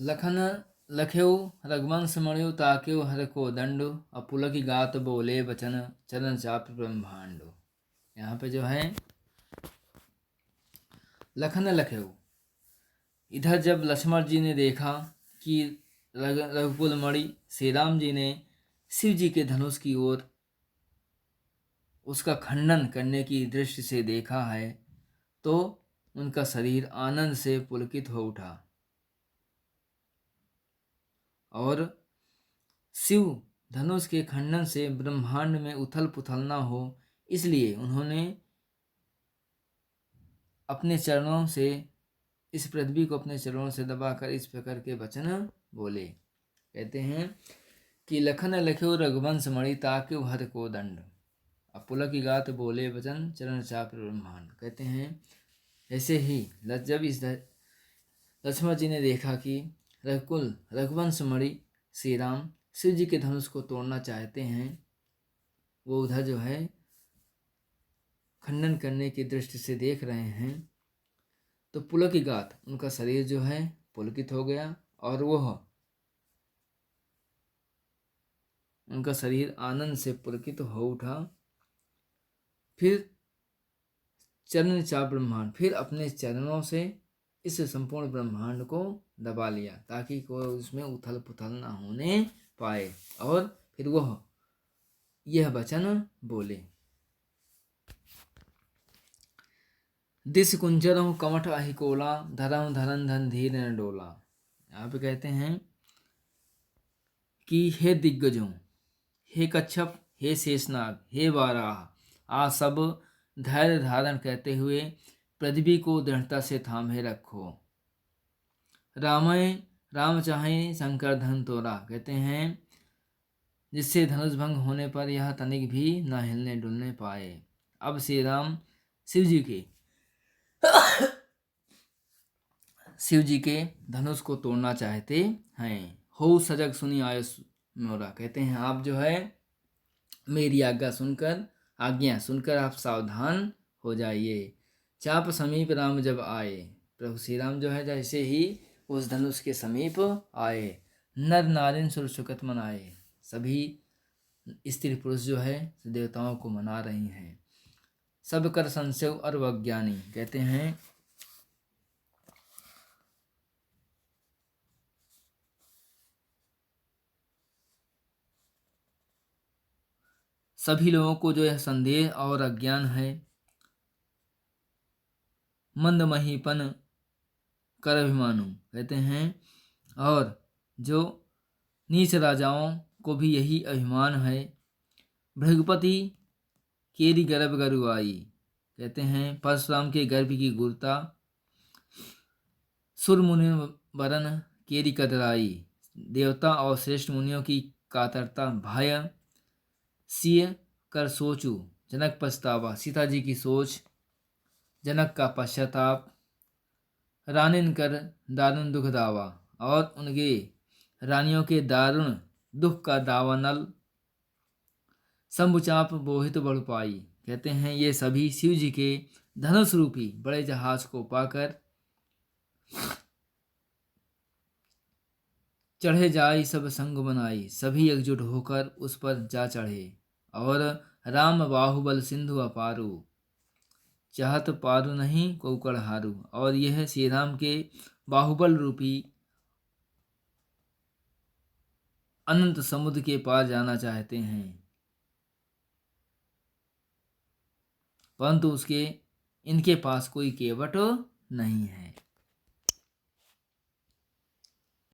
लखन लखेउ रघुवंश मणिउ ताकेउ हर को दंड, अपुलकी गात बोले बचन, चरण चाप ब्रह्मांड। यहाँ पे जो है लखन लखेउ, इधर जब लक्ष्मण जी ने देखा कि रघुकुल मणि श्री राम जी ने शिव जी के धनुष की ओर उसका खंडन करने की दृष्टि से देखा है, तो उनका शरीर आनंद से पुलकित हो उठा और शिव धनुष के खंडन से ब्रह्मांड में उथल पुथल न हो, इसलिए उन्होंने अपने चरणों से इस पृथ्वी को अपने चरणों से दबाकर इस प्रकार के वचन बोले। कहते हैं कि लखन लख्यो रघुवंश मणि ताक्यो हर को दंड, अपुलक गात बोले वचन, चरण चाप ब्रह्मांड। कहते हैं ऐसे ही जब इस लक्ष्मण जी ने देखा कि रघुवंश मणि श्री राम शिव जी के धनुष को तोड़ना चाहते हैं, वो उधर जो है खंडन करने की दृष्टि से देख रहे हैं, तो पुलकिगात उनका शरीर जो है पुलकित हो गया और वह उनका शरीर आनंद से पुलकित हो उठा। फिर चरण चाप ब्रह्मांड, फिर अपने चरणों से इस संपूर्ण ब्रह्मांड को दबा लिया ताकि कोई उसमें उथल पुथल ना होने पाए, और फिर वह यह वचन बोले। दिस कुंजरहु कमठ अहिकोला, धरम धरन धन धीर न डोला। यहाँ पे कहते हैं कि हे दिग्गजों, हे कच्छप, हे शेषनाग, हे वाराह, आप सब धैर्य धारण कहते हुए पृथ्वी को दृढ़ता से थामे रखो। रामय राम चाहे शंकर धन तोरा। कहते हैं जिससे धनुष भंग होने पर यह तनिक भी न हिलने डुलने पाए। अब श्री राम शिव जी के धनुष को तोड़ना चाहते हैं। हो सजग सुनी आयो मोरा। कहते हैं आप जो है मेरी आज्ञा सुनकर आप सावधान हो जाइए। चाप समीप राम जब आए, प्रभु श्री राम जो है जैसे ही उस धनुष के समीप आए, नर नारिन सुर सुकत मनाए। सभी स्त्री पुरुष जो है देवताओं को मना रही हैं। सब कर संशय और वज्ञानी। कहते हैं सभी लोगों को जो यह संदेह और अज्ञान है, मंदमहीपन कर अभिमानु। कहते हैं और जो नीच राजाओं को भी यही अभिमान है। भृगुपति केरी गर्भ गरुआई। कहते हैं परशुराम के गर्भ की गुरता, सुर मुनि वरन केरी कतराई। देवता और श्रेष्ठ मुनियों की कातरता भय सिय कर सोचू, जनक पछतावा। सीता जी की सोच, जनक का पश्चाताप, रानिन कर दारुण दुख दावा, और उनके रानियों के दारुण दुख का दावा नल, शंभुचाप बोहित बढ़ पाई। कहते हैं ये सभी शिव जी के धनुष रूपी बड़े जहाज को पाकर चढ़े जाई सब संग बनाई। सभी एकजुट होकर उस पर जा चढ़े, और राम बाहुबल सिंधु अपारू, चाहत पारू नहीं को कड़हारू। और यह श्री राम के बाहुबल रूपी अनंत समुद्र के पार जाना चाहते हैं, परंतु इनके पास कोई केवट नहीं है।